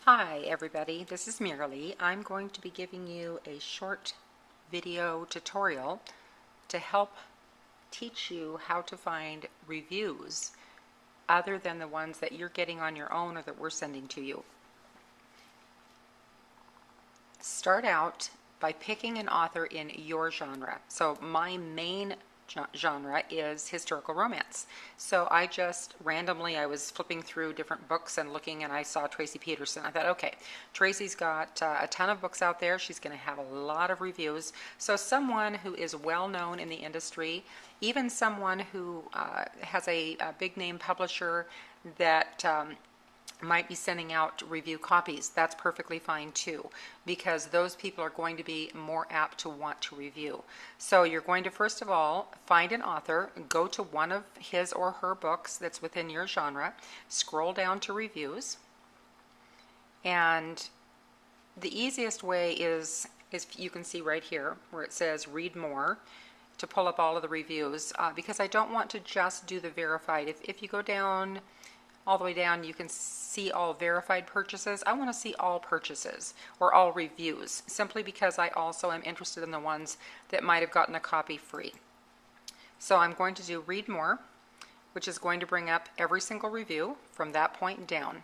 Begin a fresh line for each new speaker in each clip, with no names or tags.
Hi everybody, this is Marilee. I'm going to be giving you a short video tutorial to help teach you how to find reviews other than the ones that you're getting on your own or that we're sending to you. Start out by picking an author in your genre. So my main genre is historical romance. So I just randomly, I was flipping through different books and looking, and I saw Tracy Peterson. I thought, okay, Tracy's got a ton of books out there. She's going to have a lot of reviews. So someone who is well known in the industry, even someone who has a big name publisher that might be sending out review copies, that's perfectly fine too, because those people are going to be more apt to want to review. So you're going to first of all find an author, go to one of his or her books that's within your genre, scroll down to reviews, and the easiest way is you can see right here where it says read more, to pull up all of the reviews, because I don't want to just do the verified. If you go down all the way down, you can see all verified purchases. I want to see all purchases or all reviews, simply because I also am interested in the ones that might have gotten a copy free. So I'm going to do read more, which is going to bring up every single review from that point down.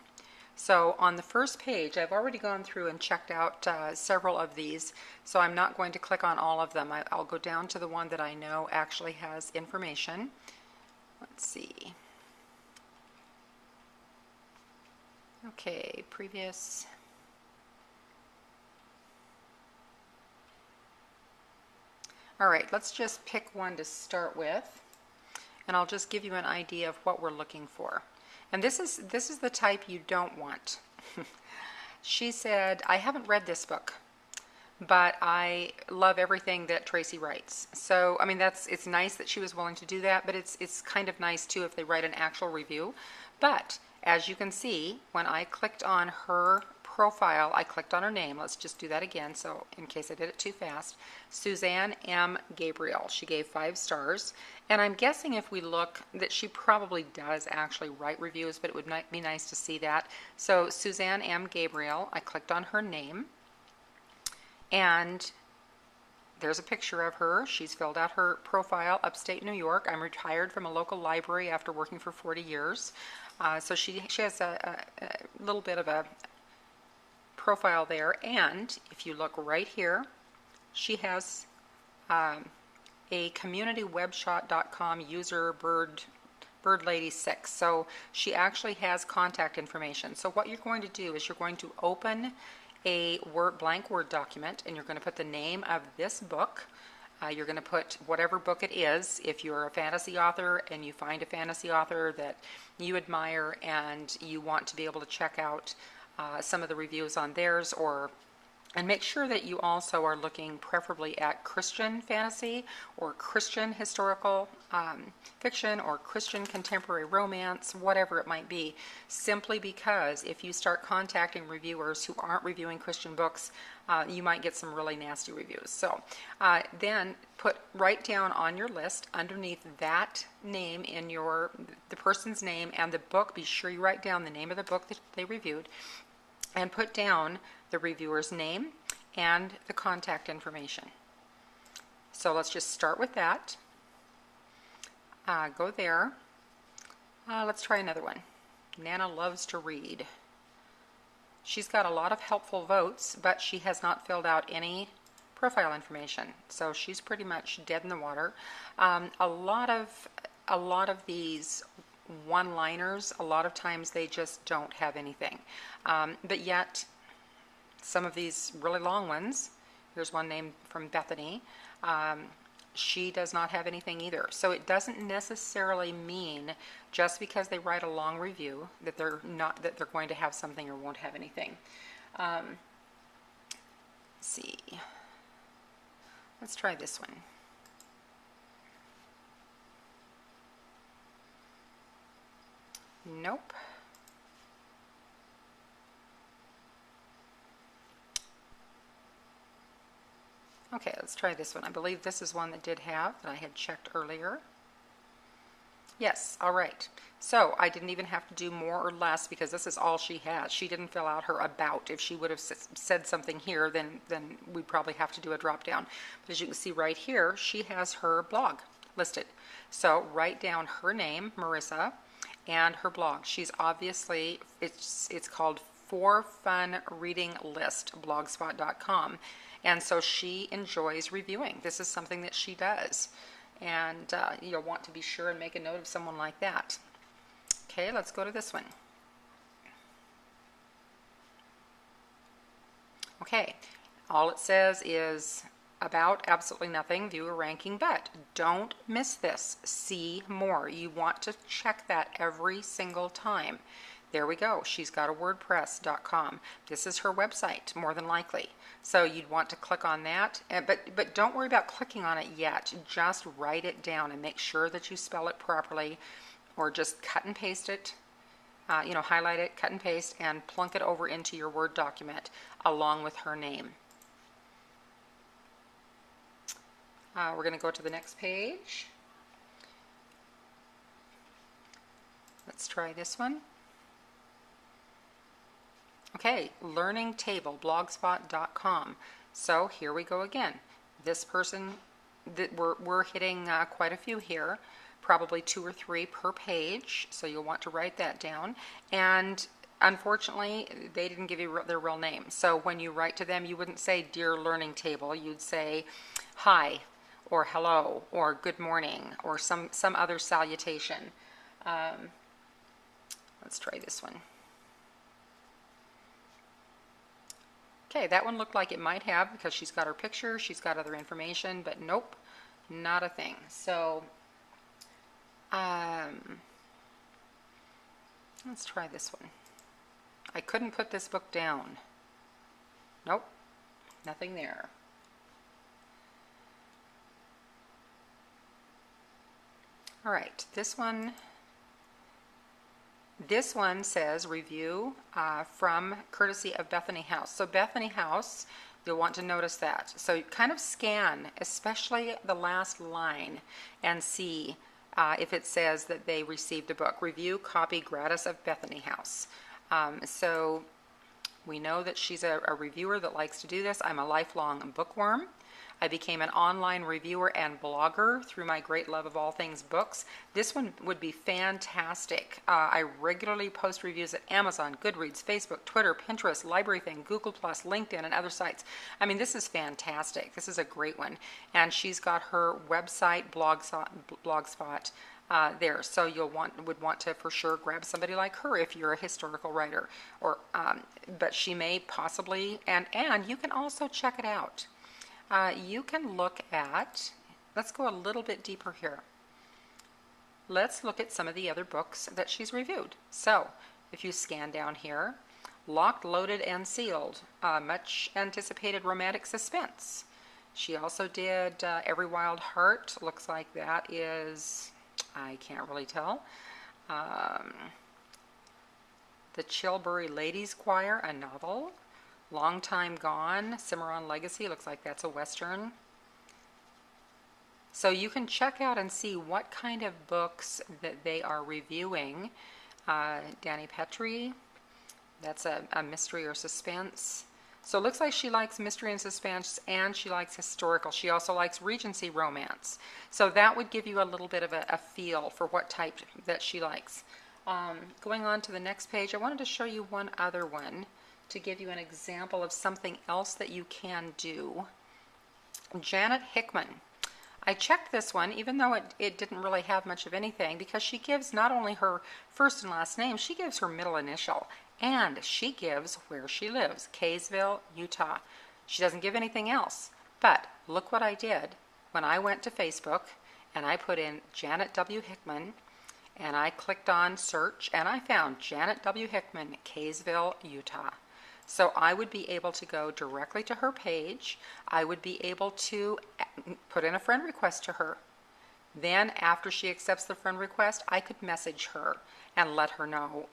So on the first page, I've already gone through and checked out several of these, so I'm not going to click on all of them. I'll go down to the one that I know actually has information. Let's see. Okay, previous. All right, let's just pick one to start with, and I'll just give you an idea of what we're looking for. And this is the type you don't want. She said, I haven't read this book, but I love everything that Tracy writes. So, I mean, it's nice that she was willing to do that, but it's kind of nice too if they write an actual review. But as you can see, when I clicked on her profile, I clicked on her name. Let's just do that again, so in case I did it too fast. Suzanne M. Gabriel. She gave 5 stars. And I'm guessing if we look that she probably does actually write reviews, but it would be nice to see that. So Suzanne M. Gabriel, I clicked on her name, and there's a picture of her. She's filled out her profile, upstate New York. I'm retired from a local library after working for 40 years. So she has a little bit of a profile there. And if you look right here, she has a communitywebshot.com user birdlady6. So she actually has contact information. So what you're going to do is you're going to open a blank Word document, and you're going to put the name of this book. You're going to put whatever book it is. If you're a fantasy author and you find a fantasy author that you admire and you want to be able to check out some of the reviews on theirs, and make sure that you also are looking preferably at Christian fantasy or Christian historical fiction or Christian contemporary romance, whatever it might be, simply because if you start contacting reviewers who aren't reviewing Christian books, you might get some really nasty reviews. So then write down on your list underneath that name in the person's name and the book. Be sure you write down the name of the book that they reviewed, and put down the reviewer's name and the contact information. So let's just start with that. Go there. Let's try another one. Nana loves to read. She's got a lot of helpful votes, but she has not filled out any profile information, so she's pretty much dead in the water. A lot of these one-liners, a lot of times they just don't have anything, but yet some of these really long ones, here's one named from Bethany, she does not have anything either. So it doesn't necessarily mean just because they write a long review that they're going to have something or won't have anything. Let's see, let's try this one. Nope. Okay, let's try this one. I believe this is one that I had checked earlier. Yes, all right. So I didn't even have to do more or less because this is all she has. She didn't fill out her about. If she would have said something here, then we'd probably have to do a drop down. But as you can see right here, she has her blog listed. So write down her name, Marissa, and her blog. She's obviously, it's called For Fun Reading List, blogspot.com. And so she enjoys reviewing. This is something that she does. And you'll want to be sure and make a note of someone like that. Okay, let's go to this one. Okay, all it says is about absolutely nothing, viewer ranking, but don't miss this. See more. You want to check that every single time. There we go. She's got a WordPress.com. This is her website, more than likely. So you'd want to click on that, but don't worry about clicking on it yet. Just write it down and make sure that you spell it properly, or just cut and paste it. Highlight it, cut and paste, and plunk it over into your Word document along with her name. We're going to go to the next page. Let's try this one. Okay, Learning Table, blogspot.com. So here we go again. This person, we're hitting quite a few here, probably 2 or 3 per page, so you'll want to write that down. And unfortunately, they didn't give you their real name. So when you write to them, you wouldn't say, Dear Learning Table. You'd say, hi, or hello, or good morning, or some other salutation. Let's try this one. Okay, that one looked like it might have, because she's got her picture, she's got other information, but nope, not a thing. So, let's try this one. I couldn't put this book down. Nope, nothing there. All right, this one says review from courtesy of Bethany House. So Bethany House, you'll want to notice that. So you kind of scan, especially the last line, and see if it says that they received a book. Review copy gratis of Bethany House. So we know that she's a reviewer that likes to do this. I'm a lifelong bookworm. I became an online reviewer and blogger through my great love of all things books. This one would be fantastic. I regularly post reviews at Amazon, Goodreads, Facebook, Twitter, Pinterest, LibraryThing, Google+, LinkedIn, and other sites. I mean, this is fantastic. This is a great one. And she's got her website, Blogspot, there. So would want to for sure grab somebody like her if you're a historical writer. But she may possibly, and you can also check it out. You can look at, let's go a little bit deeper here. Let's look at some of the other books that she's reviewed. So, if you scan down here, Locked, Loaded, and Sealed, much anticipated romantic suspense. She also did Every Wild Heart. Looks like that is, I can't really tell. The Chilbury Ladies Choir, a novel. Long Time Gone, Cimarron Legacy, looks like that's a Western. So you can check out and see what kind of books that they are reviewing. Danny Petrie, that's a mystery or suspense. So it looks like she likes mystery and suspense, and she likes historical. She also likes Regency romance. So that would give you a little bit of a feel for what type that she likes. Going on to the next page, I wanted to show you one other one to give you an example of something else that you can do. Janet Hickman. I checked this one, even though it didn't really have much of anything, because she gives not only her first and last name, she gives her middle initial, and she gives where she lives, Kaysville, Utah. She doesn't give anything else. But look what I did when I went to Facebook and I put in Janet W. Hickman, and I clicked on search, and I found Janet W. Hickman, Kaysville, Utah. So I would be able to go directly to her page. I would be able to put in a friend request to her. Then after she accepts the friend request, I could message her and let her know,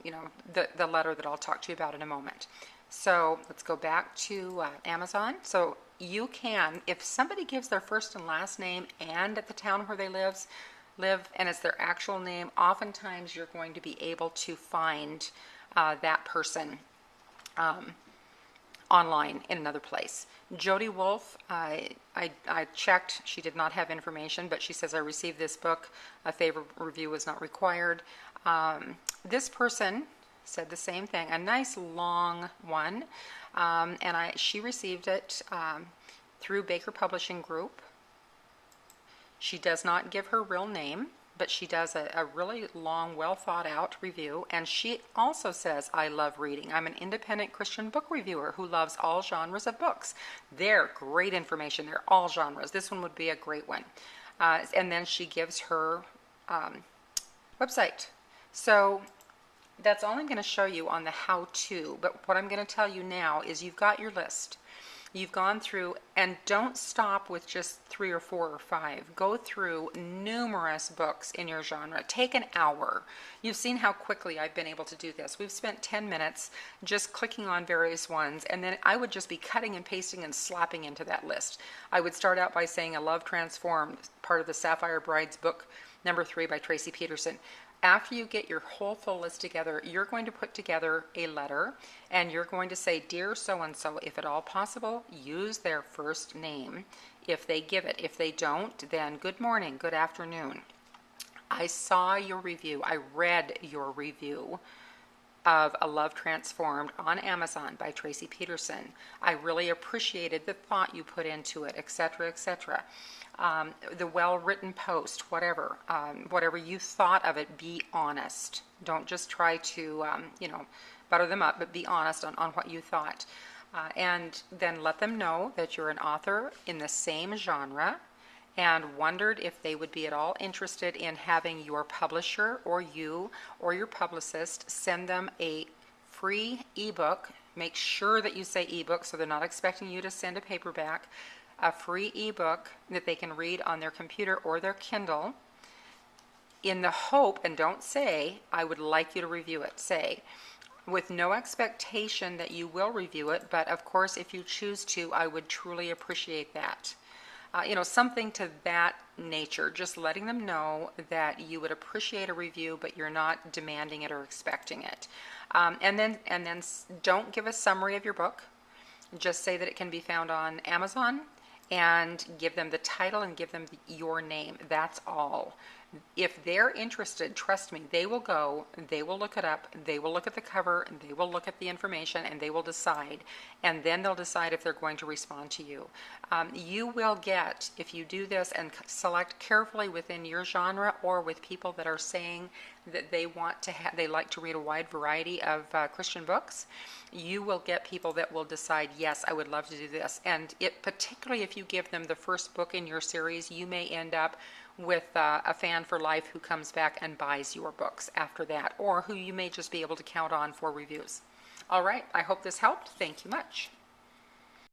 the letter that I'll talk to you about in a moment. So let's go back to Amazon. So you can, if somebody gives their first and last name and at the town where they live, live and it's their actual name, oftentimes you're going to be able to find that person online in another place. Jody Wolf, I checked. She did not have information, but she says, I received this book. A favorable review was not required. This person said the same thing, a nice long one, and she received it through Baker Publishing Group. She does not give her real name, but she does a really long, well thought out review, and she also says, I love reading. I'm an independent Christian book reviewer who loves all genres of books. They're great information. They're all genres. This one would be a great one. And then she gives her website. So that's all I'm going to show you on the how-to, but what I'm going to tell you now is you've got your list. You've gone through, and don't stop with just 3 or 4 or 5. Go through numerous books in your genre. Take an hour. You've seen how quickly I've been able to do this. We've spent 10 minutes just clicking on various ones, and then I would just be cutting and pasting and slapping into that list. I would start out by saying A Love Transformed, part of the Sapphire Brides book, number 3 by Tracy Peterson. After you get your whole full list together, you're going to put together a letter, and you're going to say, Dear so-and-so, if at all possible, use their first name if they give it. If they don't, then good morning, good afternoon. I saw your review. I read your review of A Love Transformed on Amazon by Tracy Peterson. I really appreciated the thought you put into it, etc., etc. The well-written post, whatever you thought of it, be honest. Don't just try to, butter them up, but be honest on what you thought. And then let them know that you're an author in the same genre and wondered if they would be at all interested in having your publisher or you or your publicist send them a free ebook. Make sure that you say ebook so they're not expecting you to send a paperback. A free ebook that they can read on their computer or their Kindle, in the hope, and don't say, I would like you to review it. Say, with no expectation that you will review it, but of course, if you choose to, I would truly appreciate that. Something to that nature, just letting them know that you would appreciate a review, but you're not demanding it or expecting it. And then don't give a summary of your book. Just say that it can be found on Amazon, and give them the title and give them your name. That's all. If they're interested, trust me, they will go, they will look it up, they will look at the cover, and they will look at the information, and they will decide. And then they'll decide if they're going to respond to you. You will get, if you do this and select carefully within your genre or with people that are saying that they like to read a wide variety of Christian books, you will get people that will decide, yes, I would love to do this. And particularly if you give them the first book in your series, you may end up with a fan for life who comes back and buys your books after that, or who you may just be able to count on for reviews. All right, I hope this helped. Thank you much.